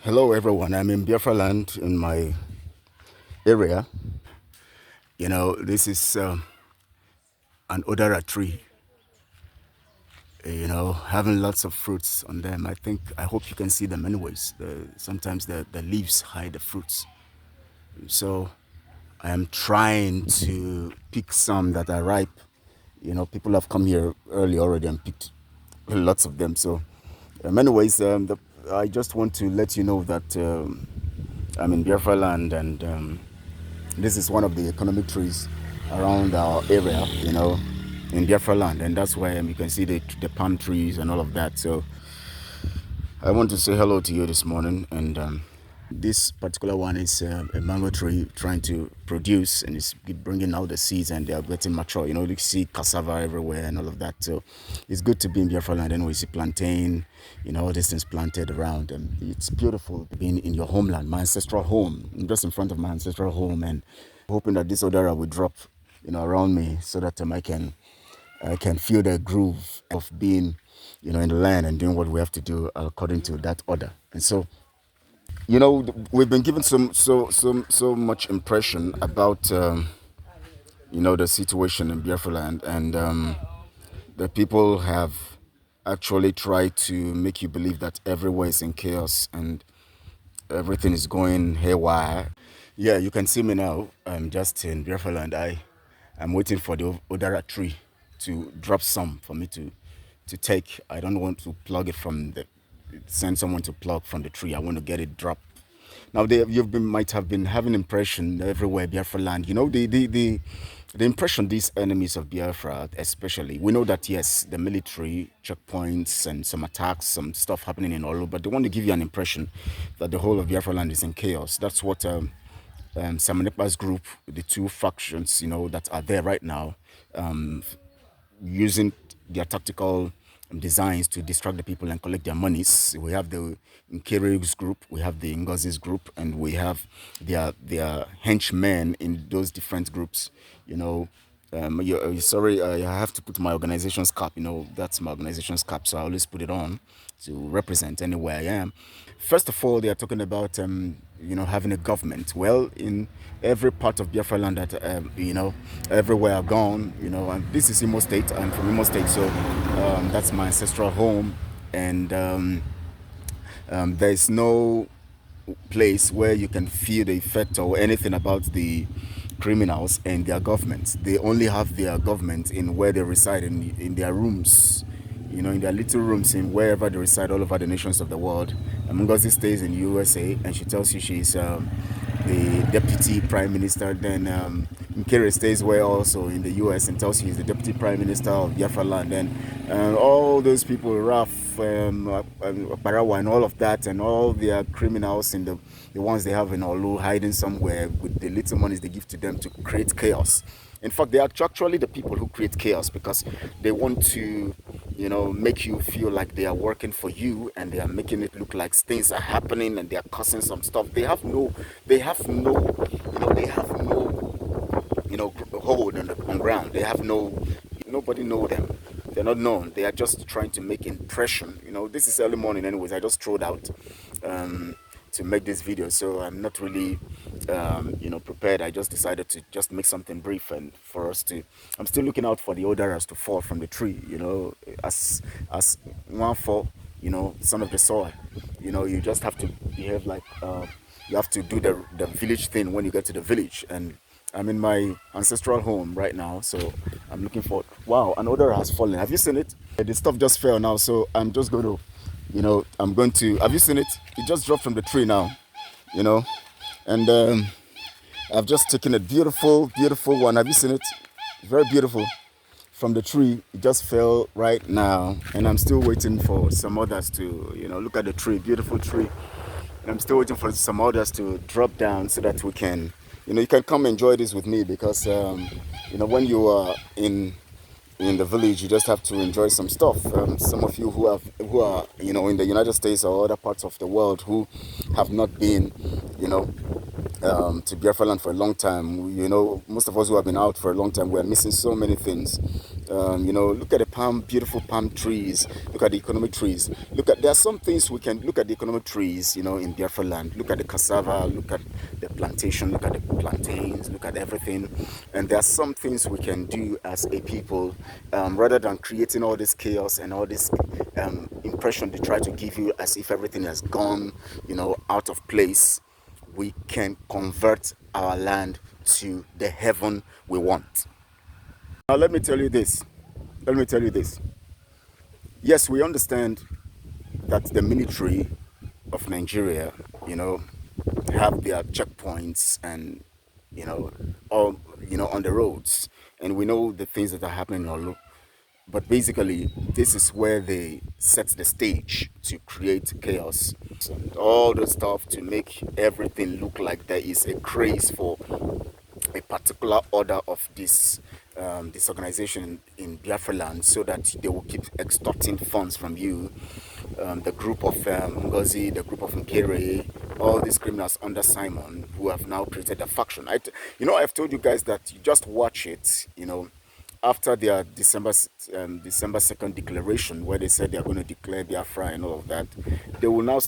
Hello everyone, I'm in Biafraland in my area. This is an Udara tree, having lots of fruits on them. I hope you can see them anyways. Sometimes the leaves hide the fruits. So I am trying to pick some that are ripe. People have come here early already and picked lots of them. So anyways, I just want to let you know that I'm in Biafraland and this is one of the economic trees around our area, in Biafraland, and that's why you can see the palm trees and all of that. So I want to say hello to you this morning, and this particular one is a mango tree trying to produce, and it's bringing out the seeds, and they are getting mature. You see cassava everywhere and all of that. So it's good to be in Biafraland, and we see plantain, all these things planted around, and it's beautiful being in your homeland, my ancestral home. I'm just in front of my ancestral home, and hoping that this Udara will drop, around me, so that I can feel the groove of being, in the land and doing what we have to do according to that order. And so, we've been given so much impression about, the situation in Biafraland, and the people have actually tried to make you believe that everywhere is in chaos and everything is going haywire. Yeah, you can see me now. I'm just in Biafraland. I'm waiting for the Udara tree to drop some for me to take. I don't want to plug it send someone to plug from the tree. I want to get it dropped. Now might have been having impression everywhere Biafraland. The impression these enemies of Biafra, especially, we know that yes, the military checkpoints and some attacks, some stuff happening in Olu, but they want to give you an impression that the whole of Biafraland is in chaos. That's what Samanipa's group, the two factions, that are there right now, using their tactical designs to distract the people and collect their monies. We have the Nkeri's group, we have the Ngozi's group, and we have their henchmen in those different groups. Sorry, I have to put my organization's cap. That's my organization's cap, so I always put it on to represent anywhere I am. First of all, they are talking about having a government. Well, in every part of Biafra land that everywhere I've gone, and this is Imo State. I'm from Imo State, so that's my ancestral home, and there's no place where you can feel the effect or anything about the criminals and their government. They only have their government in where they reside, in their rooms, in their little rooms in wherever they reside all over the nations of the world. Ngozi stays in USA, and she tells you she's the deputy prime minister. Then Nkere stays where also in the US and tells you he's the deputy prime minister of Biafraland. And all those people, Raf, Barawa, and all of that, and all their criminals and the ones they have in Olu hiding somewhere with the little monies they give to them to create chaos. In fact, they are actually the people who create chaos because they want to, make you feel like they are working for you, and they are making it look like things are happening and they are causing some stuff. They have no, they have no, hold on ground. They have nobody know them. They're not known. They are just trying to make impression. This is early morning anyways. I just threw out to make this video, so I'm not really prepared. I just decided to just make something brief, and for us to, I'm still looking out for the odaras to fall from the tree, as one fall, son of the soil. You just have to behave like you have to do the village thing when you get to the village. And I'm in my ancestral home right now, so I'm looking for, wow, an odara has fallen. Have you seen it? The stuff just fell now, so I'm just going to, have you seen it? It just dropped from the tree now, and I've just taken a beautiful one. Have you seen it? Very beautiful. From the tree, it just fell right now, and I'm still waiting for some others to, look at the tree, beautiful tree. And I'm still waiting for some others to drop down so that we can, you can come enjoy this with me, because, when you are in the village, you just have to enjoy some stuff. Some of you who are in the United States or other parts of the world who have not been to Biafraland for a long time, most of us who have been out for a long time, we are missing so many things. Look at the beautiful palm trees. Look at the economic trees. There are some things we can look at the economic trees, in Biafraland. Look at the cassava, look at the plantation, look at the plantains, look at everything. And there are some things we can do as a people, rather than creating all this chaos and all this impression they try to give you as if everything has gone, out of place. We can convert our land to the heaven we want. Now, let me tell you this. Let me tell you this. Yes, we understand that the military of Nigeria, have their checkpoints and, all, on the roads. And we know the things that are happening all over. But basically, this is where they set the stage to create chaos and all the stuff to make everything look like there is a craze for a particular order of this organization in Biafraland, so that they will keep extorting funds from you. The group of Ngozi, the group of Nkere, all these criminals under Simon who have now created a faction. I've told you guys that you just watch it, after their December 2nd declaration, where they said they are going to declare Biafra and all of that, they will now,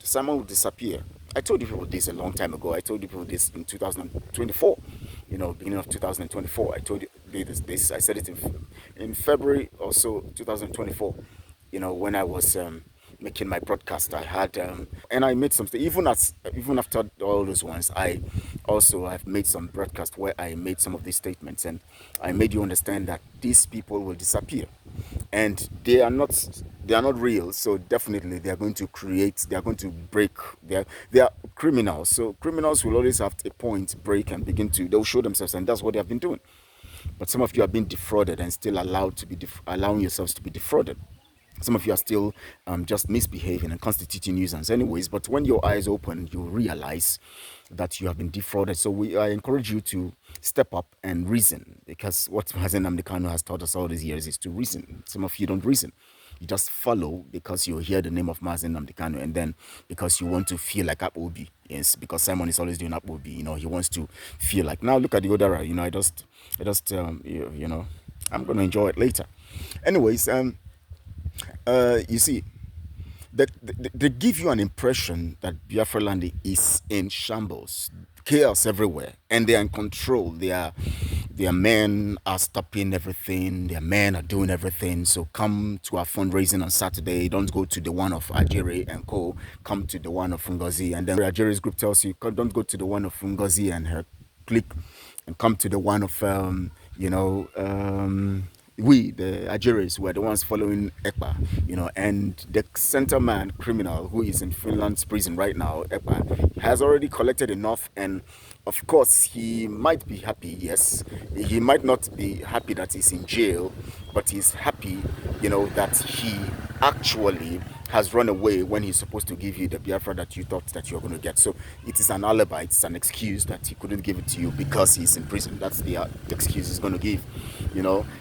Simon will disappear. I told you people this a long time ago. I told you people this in 2024, beginning of 2024. I told you this. I said it in February or so, 2024, when I was making my broadcast. I had, and I made some, even after all those ones, I also have made some broadcasts where I made some of these statements, and I made you understand that these people will disappear, and they are not real. So definitely they are going to break. They are criminals. So criminals will always have a point, break, and they'll show themselves, and that's what they have been doing. But some of you have been defrauded and still allowing yourselves to be defrauded. Some of you are still just misbehaving and constituting nuisance anyways. But when your eyes open, you realize that you have been defrauded. So I encourage you to step up and reason, because what Mazen Namdekano has taught us all these years is to reason. Some of you don't reason. You just follow because you hear the name of Mazen Namdekano, and then because you want to feel like Apobi. Yes, because Simon is always doing Apobi. He wants to feel like, now look at the Udara. I'm going to enjoy it later. Anyways, you see, they give you an impression that Biafraland is in shambles, chaos everywhere, and they are in control. Their men are stopping everything. Their men are doing everything. So come to our fundraising on Saturday. Don't go to the one of Ajere and Co. Come to the one of Fungozi. And then Ajere's group tells you, don't go to the one of Fungozi and her clique, and come to the one of we, the Ajeres, were the ones following Ekpa, and the center man criminal who is in Finland's prison right now, Ekpa, has already collected enough, and of course he might be happy. Yes, he might not be happy that he's in jail, but he's happy, that he actually has run away when he's supposed to give you the Biafra that you thought that you're going to get. So it is an alibi, it's an excuse that he couldn't give it to you because he's in prison. That's the excuse he's going to give,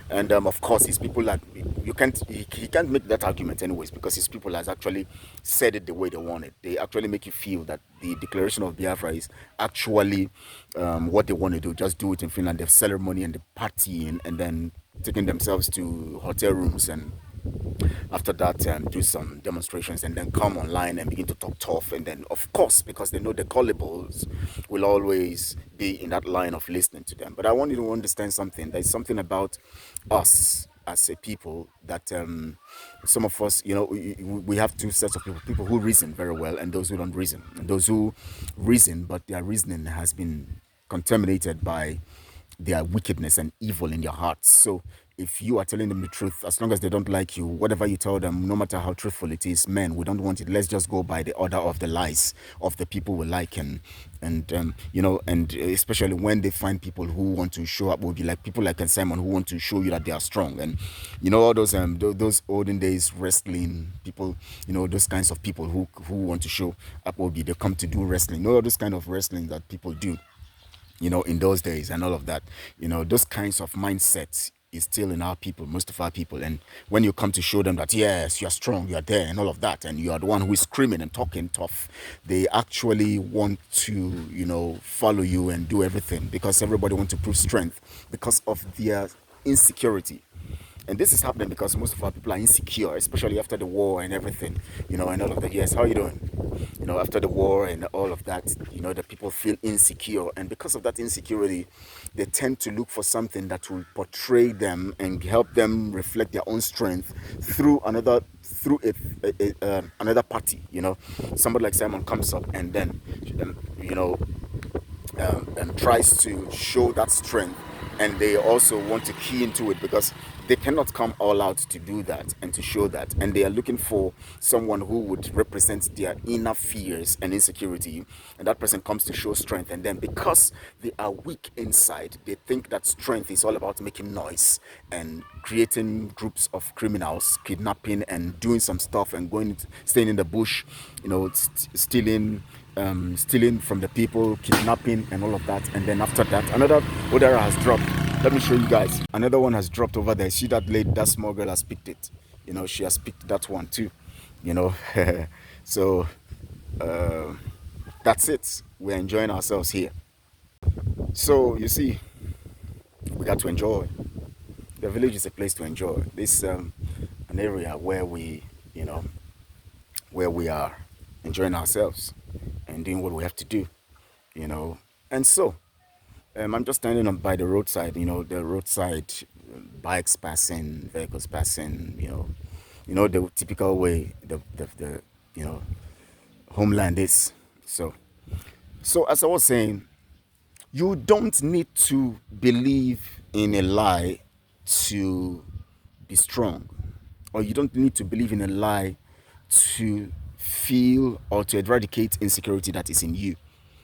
and of course his people he can't make that argument anyways, because his people has actually said it the way they want it. They actually make you feel that the declaration of Biafra is actually what they want to do. Just do it in Finland, the ceremony and the party, and then taking themselves to hotel rooms, and after that do some demonstrations, and then come online and begin to talk tough. And then of course, because they know the gullibles will always be in that line of listening to them. But I want you to understand something. There's something about us as a people that some of us, we have two sets of people who reason very well and those who don't reason. And those who reason, but their reasoning has been contaminated by their wickedness and evil in their hearts. So if you are telling them the truth, as long as they don't like you, whatever you tell them, no matter how truthful it is, man, we don't want it. Let's just go by the order of the lies of the people we like, and especially when they find people who want to show up, will be like people like Simon, who want to show you that they are strong. And all those olden days wrestling people, those kinds of people who want to show up, will be, they come to do wrestling. All those kind of wrestling that people do, in those days and all of that, those kinds of mindsets is still in our people, most of our people. And when you come to show them that, yes, you're strong, you're there and all of that, and you are the one who is screaming and talking tough, they actually want to, follow you and do everything, because everybody wants to prove strength because of their insecurity. And this is happening because most of our people are insecure, especially after the war and everything, and all of that. Yes, how are you doing? After the war and all of that, the people feel insecure. And because of that insecurity, they tend to look for something that will portray them and help them reflect their own strength through another party. Somebody like Simon comes up and then, and tries to show that strength, and they also want to key into it because they cannot come all out to do that and to show that, and they are looking for someone who would represent their inner fears and insecurity, and that person comes to show strength. And then because they are weak inside, they think that strength is all about making noise and creating groups of criminals, kidnapping and doing some stuff and staying in the bush, stealing from the people, kidnapping and all of that. And then after that, another Udara has dropped. Let me show you guys. Another one has dropped over there. See that lady, that small girl has picked it. She has picked that one too. So that's it. We're enjoying ourselves here. So you see, we got to enjoy. The village is a place to enjoy. This an area where we are enjoying ourselves and doing what we have to do, And so, I'm just standing by the roadside, the roadside, bikes passing, vehicles passing, the typical way the homeland is. So as I was saying, you don't need to believe in a lie to be strong, or you don't need to believe in a lie to feel or to eradicate insecurity that is in you.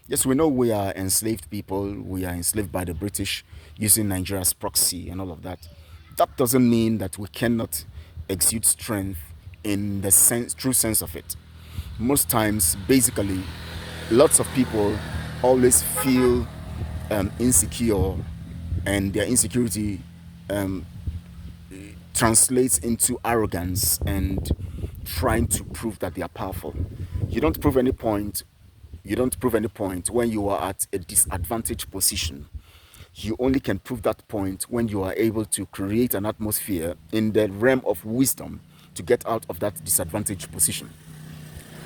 Yes, we know we are enslaved people. We are enslaved by the British using Nigeria as proxy and all of that. That doesn't mean that we cannot exude strength in the true sense of it. Most times, basically, lots of people always feel insecure, and their insecurity translates into arrogance and trying to prove that they are powerful. You don't prove any point when you are at a disadvantaged position. You only can prove that point when you are able to create an atmosphere in the realm of wisdom to get out of that disadvantaged position.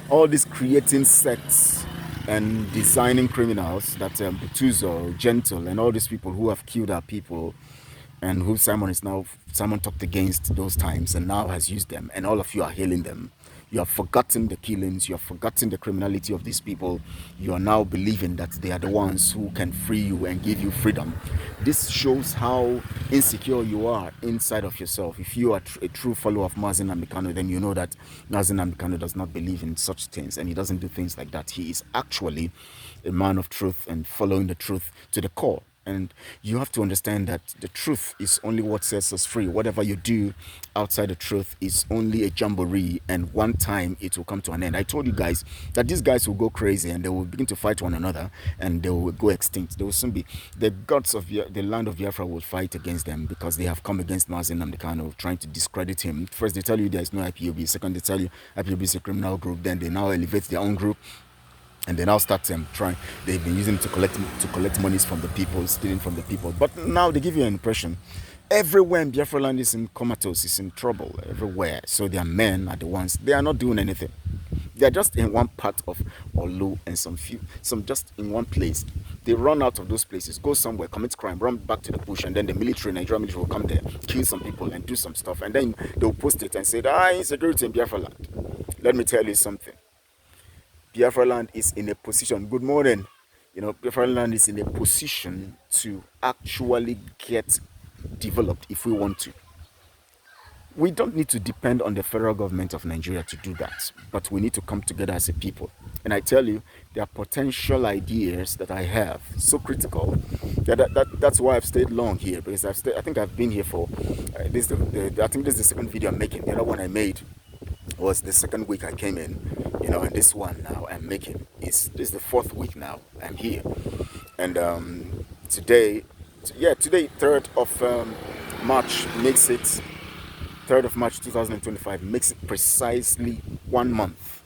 All these creating sects and designing criminals that Butuzo, Gentle, and all these people who have killed our people, and who Simon talked against those times and now has used them, and all of you are hailing them. You have forgotten the killings, you have forgotten the criminality of these people. You are now believing that they are the ones who can free you and give you freedom. This shows how insecure you are inside of yourself. If you are a true follower of Mazi Nnamdi Kanu, then you know that Mazi Nnamdi Kanu does not believe in such things, and he doesn't do things like that. He is actually a man of truth and following the truth to the core. And you have to understand that the truth is only what sets us free. Whatever you do outside the truth is only a jamboree, and one time it will come to an end. I told you guys that these guys will go crazy and they will begin to fight one another and they will go extinct. They will soon be, the gods of the land of Biafra will fight against them because they have come against Mazi Nnamdi Kanu, trying to discredit him. First they tell you there is no IPOB. Second they tell you IPOB is a criminal group. Then they now elevate their own group. And they now start trying. They've been using it to collect monies from the people, stealing from the people. But now they give you an impression. Everywhere in Biafraland is in comatose, is in trouble everywhere. So their men are the ones. They are not doing anything. They are just in one part of Olu and some just in one place. They run out of those places, go somewhere, commit crime, run back to the bush, and then the Nigerian military will come there, kill some people and do some stuff. And then they'll post it and say, insecurity in Biafraland. Let me tell you something. Biafraland is in a position, good morning, Biafraland is in a position to actually get developed if we want to. We don't need to depend on the federal government of Nigeria to do that, but we need to come together as a people. And I tell you, there are potential ideas that I have, so critical, that's why I've stayed long here, because I think I've been here for, I think this is the second video I'm making. The other one I made was the second week I came in, and this one now I'm making this is the fourth week now I'm here. And today 3rd of March makes it 3rd of March 2025 makes it precisely 1 month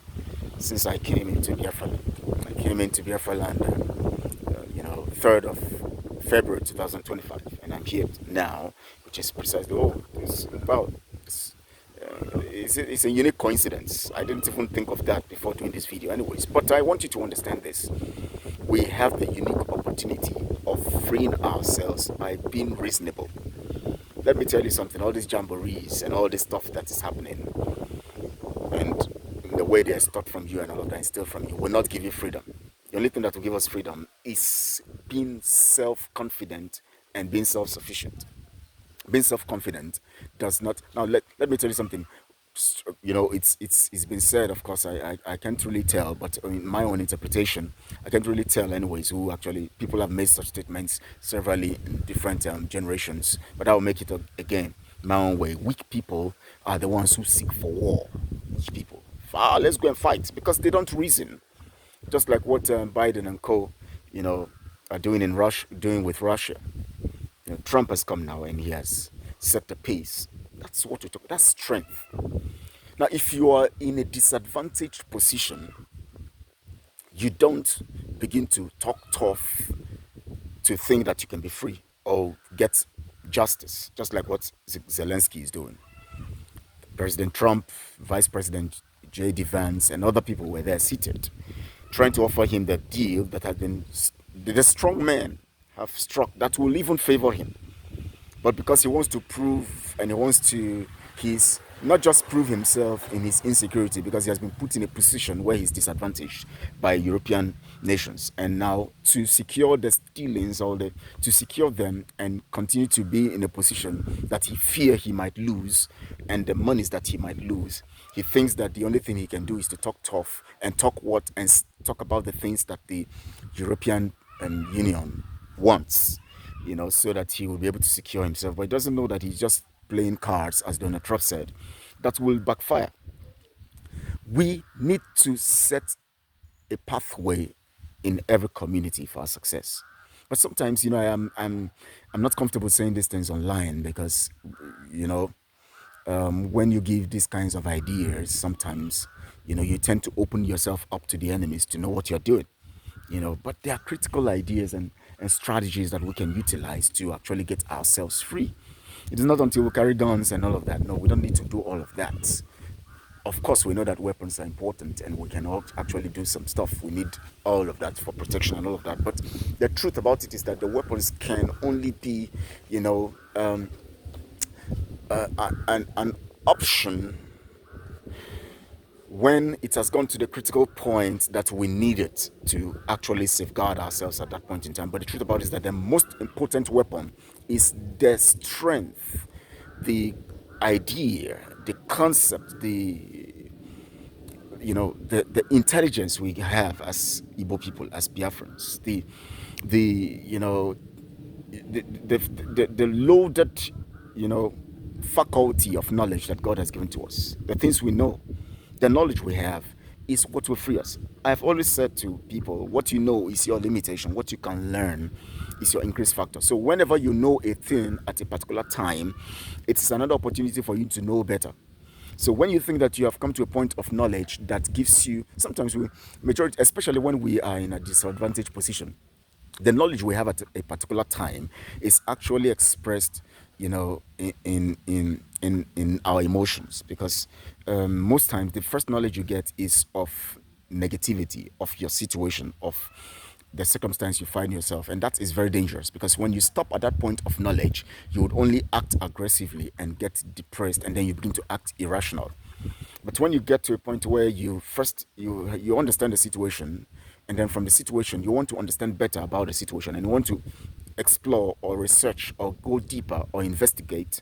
since I came into Biafraland. I came into Biafraland 3rd of February 2025, and I'm here now, which is precisely Well, it's a unique coincidence. I didn't even think of that before doing this video, anyways. But I want you to understand this. We have the unique opportunity of freeing ourselves by being reasonable. Let me tell you something, all these jamborees and all this stuff that is happening, and the way they are stopped from you and all of that and still from you, will not give you freedom. The only thing that will give us freedom is being self-confident and being self-sufficient. Being self-confident does not. Now let me tell you something. You know, it's been said, of course. I can't really tell, but in my own interpretation, I can't really tell anyways who actually. People have made such statements severally in different generations, but I'll make it again my own way. Weak people are the ones who seek for war. Weak people, let's go and fight, because they don't reason. Just like what Biden and co, you know, are doing with Russia. You know, Trump has come now and he has set the pace. That's what we talk. That's strength. Now, if you are in a disadvantaged position, you don't begin to talk tough to think that you can be free or get justice, just like what Zelensky is doing. President Trump, Vice President J.D. Vance, and other people were there seated, trying to offer him the deal that had been the strong men have struck that will even favor him. But because he wants to prove, and he wants to, he's not just prove himself in his insecurity, because he has been put in a position where he's disadvantaged by European nations, and now to secure the stealings or to secure them and continue to be in a position that he fear he might lose, and the monies that he might lose, he thinks that the only thing he can do is to talk tough and talk about the things that the European Union wants, you know, so that he will be able to secure himself. But he doesn't know that he's just playing cards, as Donald Trump said. That will backfire. We need to set a pathway in every community for our success. But sometimes, you know, I'm not comfortable saying these things online because, you know, when you give these kinds of ideas, sometimes, you know, you tend to open yourself up to the enemies to know what you're doing. You know, but there are critical ideas and strategies that we can utilize to actually get ourselves free. It is not until we carry guns and all of that. No, we don't need to do all of that. Of course, we know that weapons are important and we can all actually do some stuff. We need all of that for protection and all of that. But the truth about it is that the weapons can only be, you know, an option when it has gone to the critical point that we need it to actually safeguard ourselves at that point in time. But the truth about it is that the most important weapon is the strength, the idea, the concept, the intelligence we have as Igbo people, as Biafrans, the loaded, you know, faculty of knowledge that God has given to us, the things we know, the knowledge we have is what will free us. I've always said to people, what you know is your limitation. What you can learn is your increase factor. So whenever you know a thing at a particular time, it's another opportunity for you to know better. So when you think that you have come to a point of knowledge that gives you, sometimes majority, especially when we are in a disadvantaged position, the knowledge we have at a particular time is actually expressed, you know, in our emotions, because most times the first knowledge you get is of negativity, of your situation, of the circumstance you find yourself, and that is very dangerous, because when you stop at that point of knowledge, you would only act aggressively and get depressed, and then you begin to act irrational. But when you get to a point where you understand the situation, and then from the situation you want to understand better about the situation, and you want to explore or research or go deeper or investigate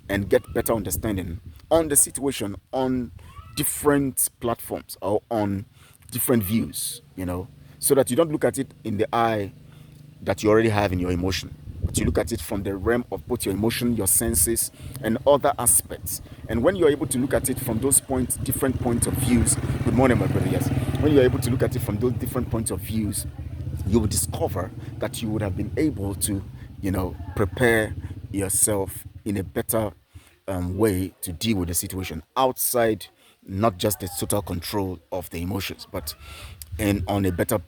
and get better understanding on the situation on different platforms or on different views, you know, so that you don't look at it in the eye that you already have in your emotion, but you look at it from the realm of both your emotion, your senses, and other aspects. And when you're able to look at it from those different points of views, good morning, my brother, yes. When you're able to look at it from those different points of views, you will discover that you would have been able to, you know, prepare yourself in a better way to deal with the situation outside, not just the total control of the emotions, but on a better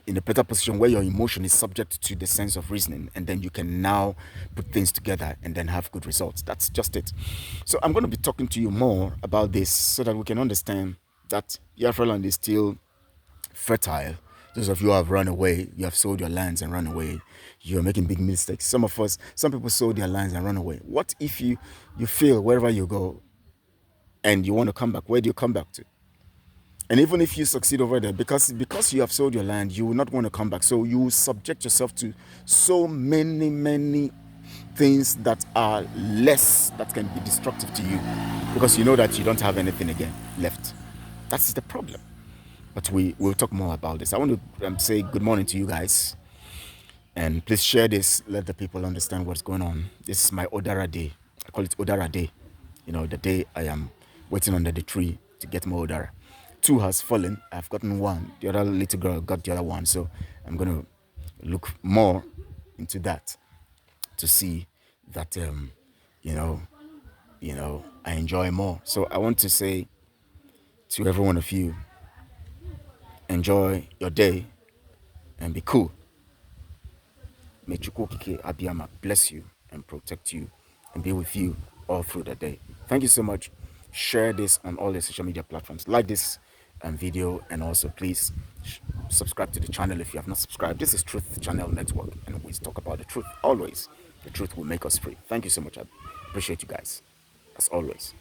in a better position where your emotion is subject to the sense of reasoning, and then you can now put things together and then have good results. That's just it. So I'm going to be talking to you more about this so that we can understand that Biafraland is still fertile. Those of you who have run away, you have sold your lands and run away, you're making big mistakes. Some people sold their lands and run away. What if you fail wherever you go and you want to come back? Where do you come back to? And even if you succeed over there, because you have sold your land, you will not want to come back. So you will subject yourself to so many things that are less, that can be destructive to you, because you know that you don't have anything again left. That's the problem. But we'll talk more about this. I want to say good morning to you guys, and please share this. Let the people understand what's going on. This is my Udara day. I call it Udara day. You know, the day I am waiting under the tree to get more Udara. 2 has fallen. I've gotten 1. The other little girl got the other 1. So I'm going to look more into that to see that, you know, I enjoy more. So I want to say to every one of you, enjoy your day and be cool. May Chukwokike Abiyama bless you and protect you and be with you all through the day. Thank you so much. Share this on all the social media platforms. Like this video, and also please subscribe to the channel if you have not subscribed. This is Truth Channel Network, and we talk about the truth always. The truth will make us free. Thank you so much. I appreciate you guys, as always.